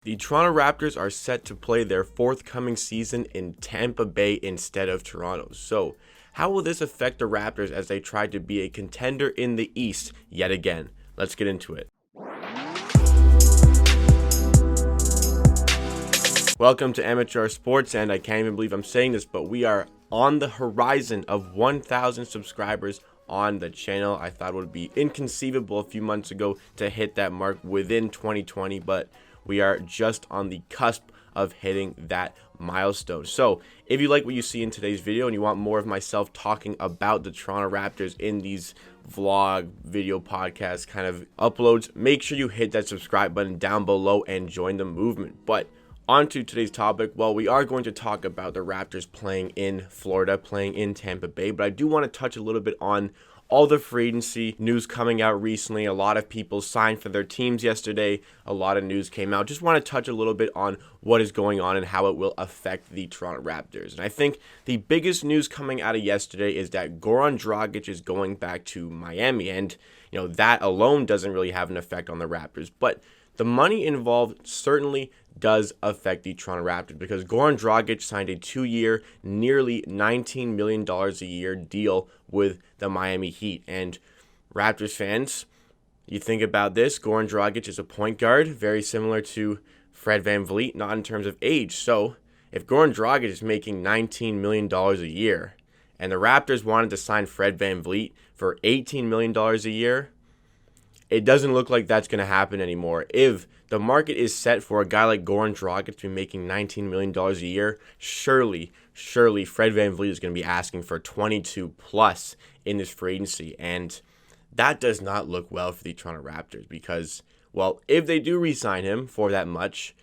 The Toronto Raptors are set to play their forthcoming season in Tampa Bay instead of Toronto. So, how will this affect the Raptors as they try to be a contender in the East yet again? Let's get into it. Welcome to Amateur Sports, and I can't even believe I'm saying this, but we are on the horizon of 1,000 subscribers on the channel. I thought it would be inconceivable a few months ago to hit that mark within 2020, but we are just on the cusp of hitting that milestone. So if you like what you see in today's video and you want more of myself talking about the Toronto Raptors in these vlog, video, podcast kind of uploads, make sure you hit that subscribe button down below and join the movement. But on to today's topic. Well, we are going to talk about the Raptors playing in Florida, playing in Tampa Bay, but I do want to touch a little bit on all the free agency news coming out recently. A lot of people signed for their teams yesterday. A lot of news came out. Just want to touch a little bit on what is going on and how it will affect the Toronto Raptors. And I think the biggest news coming out of yesterday is that Goran Dragic is going back to Miami. And, that alone doesn't really have an effect on the Raptors. But the money involved certainly does affect the Toronto Raptors because Goran Dragic signed a 2-year, nearly $19 million a year deal with the Miami Heat. And Raptors fans, you think about this, Goran Dragic is a point guard, very similar to Fred VanVleet, not in terms of age. So if Goran Dragic is making $19 million a year and the Raptors wanted to sign Fred VanVleet for $18 million a year, it doesn't look like that's going to happen anymore. If the market is set for a guy like Goran Dragic to be making $19 million a year, surely Fred VanVleet is going to be asking for 22 plus in this free agency. And that does not look well for the Toronto Raptors because, well, if they do re-sign him for that much,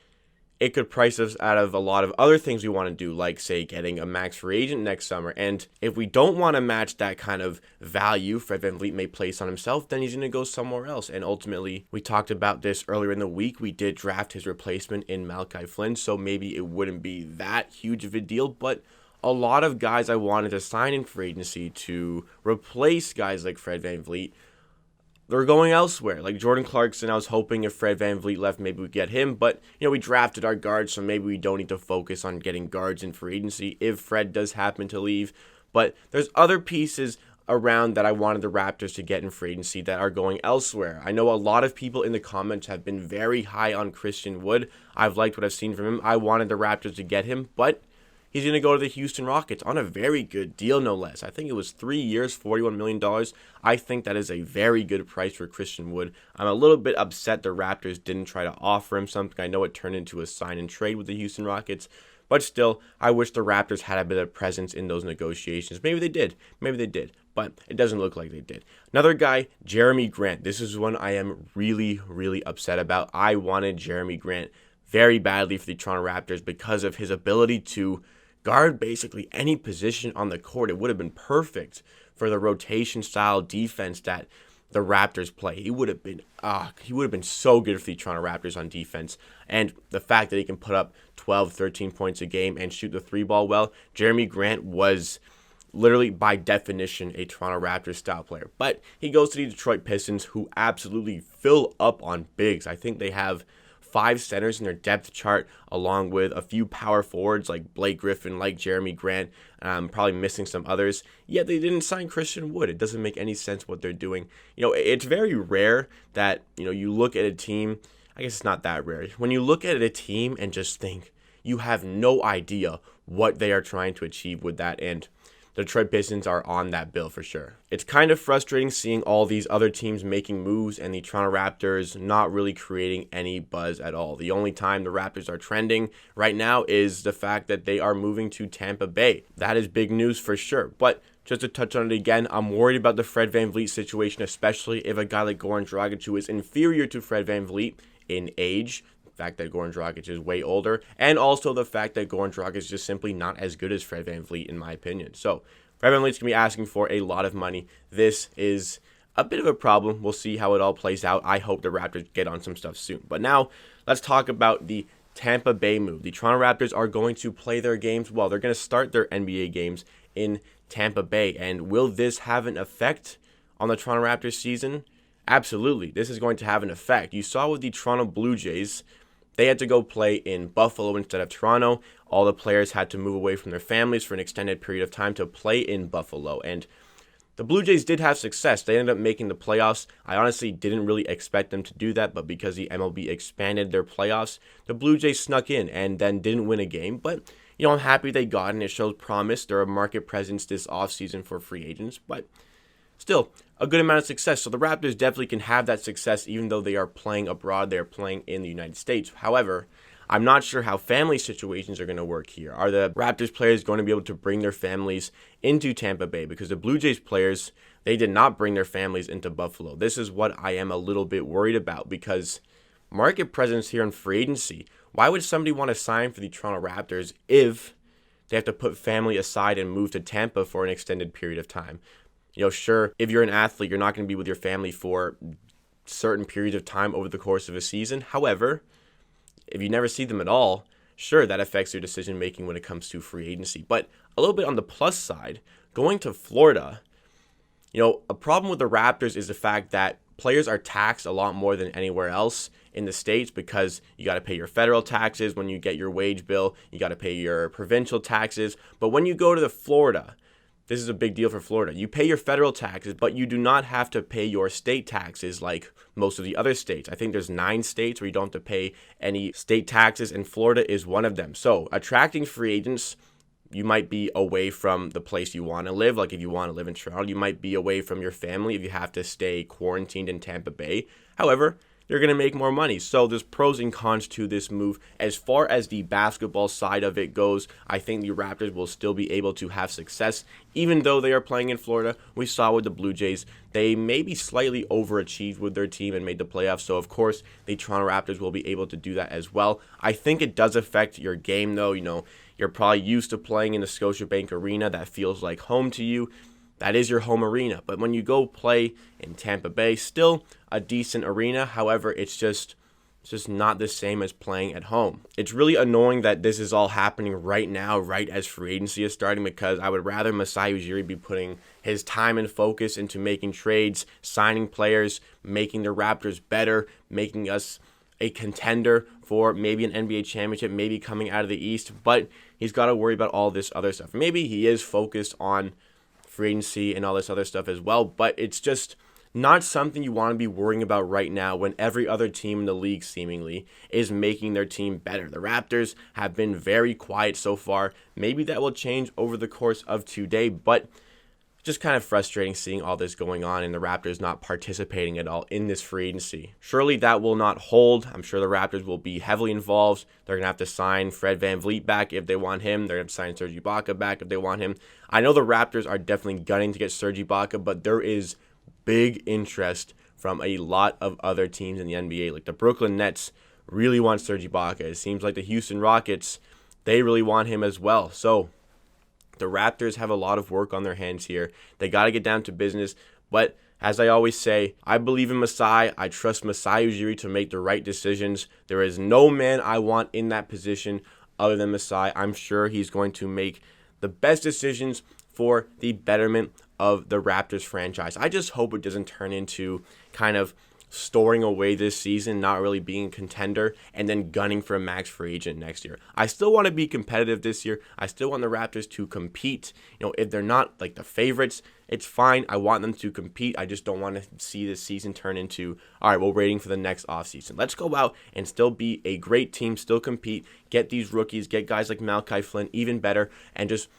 it could price us out of a lot of other things we want to do, like, say, getting a max free agent next summer. And if we don't want to match that kind of value Fred VanVleet may place on himself, then he's going to go somewhere else. And ultimately, we talked about this earlier in the week. We did draft his replacement in Malachi Flynn, so maybe it wouldn't be that huge of a deal. But a lot of guys I wanted to sign in free agency to replace guys like Fred VanVleet, they're going elsewhere. Like Jordan Clarkson, I was hoping if Fred VanVleet left, maybe we'd get him. But, we drafted our guards, so maybe we don't need to focus on getting guards in free agency if Fred does happen to leave. But there's other pieces around that I wanted the Raptors to get in free agency that are going elsewhere. I know a lot of people in the comments have been very high on Christian Wood. I've liked what I've seen from him. I wanted the Raptors to get him, but he's going to go to the Houston Rockets on a very good deal, no less. I think it was 3 years, $41 million. I think that is a very good price for Christian Wood. I'm a little bit upset the Raptors didn't try to offer him something. I know it turned into a sign and trade with the Houston Rockets, but still, I wish the Raptors had a bit of presence in those negotiations. Maybe they did, but it doesn't look like they did. Another guy, Jeremy Grant. This is one I am really, really upset about. I wanted Jeremy Grant very badly for the Toronto Raptors because of his ability to guard basically any position on the court. It would have been perfect for the rotation style defense that the Raptors play. He would have been so good for the Toronto Raptors on defense. And the fact that he can put up 12, 13 points a game and shoot the three ball well, Jeremy Grant was literally by definition a Toronto Raptors style player. But he goes to the Detroit Pistons, who absolutely fill up on bigs. I think they have 5 centers in their depth chart, along with a few power forwards like Blake Griffin, like Jeremy Grant, probably missing some others. Yet they didn't sign Christian Wood. It doesn't make any sense what they're doing. It's very rare that, you look at a team. I guess it's not that rare. When you look at a team and just think, you have no idea what they are trying to achieve with that. And the Detroit Pistons are on that bill for sure. It's kind of frustrating seeing all these other teams making moves and the Toronto Raptors not really creating any buzz at all. The only time the Raptors are trending right now is the fact that they are moving to Tampa Bay. That is big news for sure. But just to touch on it again, I'm worried about the Fred VanVleet situation, especially if a guy like Goran Dragic, who is inferior to Fred VanVleet in age, fact that Goran Dragic is way older, and also the fact that Goran Dragic is just simply not as good as Fred VanVleet, in my opinion. So Fred VanVleet's going to be asking for a lot of money. This is a bit of a problem. We'll see how it all plays out. I hope the Raptors get on some stuff soon. But now let's talk about the Tampa Bay move. The Toronto Raptors are going to play their games. Well, they're going to start their NBA games in Tampa Bay. And will this have an effect on the Toronto Raptors season? Absolutely. This is going to have an effect. You saw with the Toronto Blue Jays, They had to go play in Buffalo instead of Toronto. All the players had to move away from their families for an extended period of time to play in Buffalo. And the Blue Jays did have success. They ended up making the playoffs. I honestly didn't really expect them to do that, but because the MLB expanded their playoffs, the Blue Jays snuck in and then didn't win a game. But, I'm happy they got in. It shows promise. They're a market presence this offseason for free agents, but still, a good amount of success. So the Raptors definitely can have that success even though they are playing abroad. They are playing in the United States. However, I'm not sure how family situations are going to work here. Are the Raptors players going to be able to bring their families into Tampa Bay? Because the Blue Jays players, they did not bring their families into Buffalo. This is what I am a little bit worried about because market presence here in free agency. Why would somebody want to sign for the Toronto Raptors if they have to put family aside and move to Tampa for an extended period of time? Sure, if you're an athlete, you're not going to be with your family for certain periods of time over the course of a season. However, if you never see them at all, sure, that affects your decision making when it comes to free agency. But a little bit on the plus side, going to Florida, a problem with the Raptors is the fact that players are taxed a lot more than anywhere else in the States because you got to pay your federal taxes when you get your wage bill, you got to pay your provincial taxes. But when you go to Florida, this is a big deal for Florida. You pay your federal taxes, but you do not have to pay your state taxes like most of the other states. I think there's 9 states where you don't have to pay any state taxes, and Florida is one of them. So attracting free agents, you might be away from the place you want to live. Like if you want to live in Toronto, you might be away from your family if you have to stay quarantined in Tampa Bay. However, you're going to make more money. So there's pros and cons to this move. As far as the basketball side of it goes, I think the Raptors will still be able to have success, even though they are playing in Florida. We saw with the Blue Jays, they maybe slightly overachieved with their team and made the playoffs. So, of course, the Toronto Raptors will be able to do that as well. I think it does affect your game, though. You're probably used to playing in the Scotiabank Arena. That feels like home to you. That is your home arena. But when you go play in Tampa Bay, still a decent arena. However, it's just not the same as playing at home. It's really annoying that this is all happening right now, right as free agency is starting, because I would rather Masai Ujiri be putting his time and focus into making trades, signing players, making the Raptors better, making us a contender for maybe an NBA championship, maybe coming out of the East. But he's got to worry about all this other stuff. Maybe he is focused on free agency and all this other stuff as well, but it's just not something you want to be worrying about right now when every other team in the league seemingly is making their team better. The Raptors have been very quiet so far. Maybe that will change over the course of today, but just kind of frustrating seeing all this going on and the Raptors not participating at all in this free agency. Surely that will not hold. I'm sure the Raptors will be heavily involved. They're going to have to sign Fred VanVleet back if they want him. They're going to sign Serge Ibaka back if they want him. I know the Raptors are definitely gunning to get Serge Ibaka, but there is big interest from a lot of other teams in the NBA. Like the Brooklyn Nets really want Serge Ibaka. It seems like the Houston Rockets, they really want him as well. So the Raptors have a lot of work on their hands here. They got to get down to business. But as I always say, I believe in Masai. I trust Masai Ujiri to make the right decisions. There is no man I want in that position other than Masai. I'm sure he's going to make the best decisions for the betterment of the Raptors franchise. I just hope it doesn't turn into kind of storing away this season, not really being a contender, and then gunning for a max free agent next year. I still want to be competitive this year. I still want the Raptors to compete. If they're not like the favorites, it's fine. I want them to compete. I just don't want to see this season turn into, all right, we're waiting for the next offseason. Let's go out and still be a great team, still compete, get these rookies, get guys like Malachi Flynn even better, and just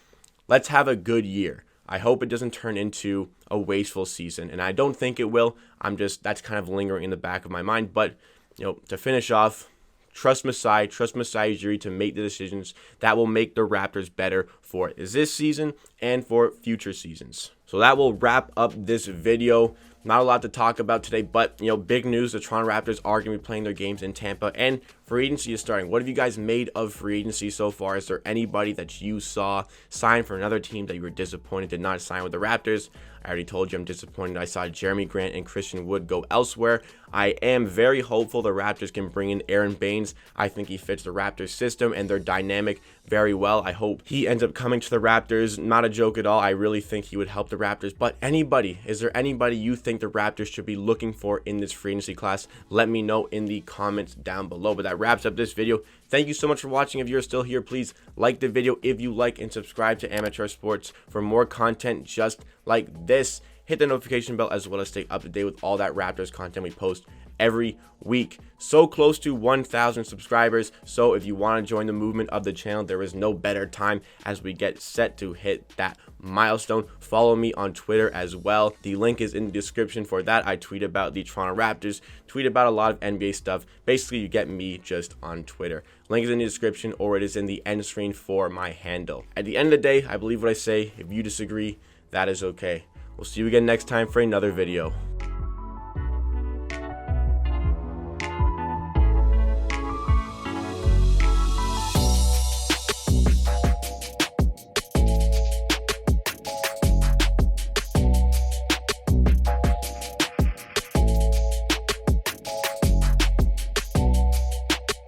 let's have a good year. I hope it doesn't turn into a wasteful season, and I don't think it will. That's kind of lingering in the back of my mind. But, to finish off, trust Masai Ujiri to make the decisions that will make the Raptors better for this season and for future seasons. So that will wrap up this video. Not a lot to talk about today, but, big news. The Toronto Raptors are going to be playing their games in Tampa, and free agency is starting. What have you guys made of free agency so far? Is there anybody that you saw sign for another team that you were disappointed did not sign with the Raptors? I already told you I'm disappointed I saw Jeremy Grant and Christian Wood go elsewhere. I am very hopeful the Raptors can bring in Aaron Baines. I think he fits the Raptors system and their dynamic very well. I hope he ends up coming to the Raptors. Not a joke at all. I really think he would help the Raptors. But is there anybody you think the Raptors should be looking for in this free agency class? Let me know in the comments down below. But that that wraps up this video. Thank you so much for watching. If you're still here, please like the video if you like, and subscribe to Amateur Sports for more content just like this. Hit the notification bell as well as stay up to date with all that Raptors content we post every week. So close to 1,000 subscribers, so if you want to join the movement of the channel, there is no better time as we get set to hit that milestone. Follow me on Twitter as well. The link is in the description for that. I tweet about the Toronto Raptors, tweet about a lot of NBA stuff. Basically, you get me just on Twitter. Link is in the description, or it is in the end screen for my handle. At the end of the day, I believe what I say. If you disagree, that is okay. We'll see you again next time for another video.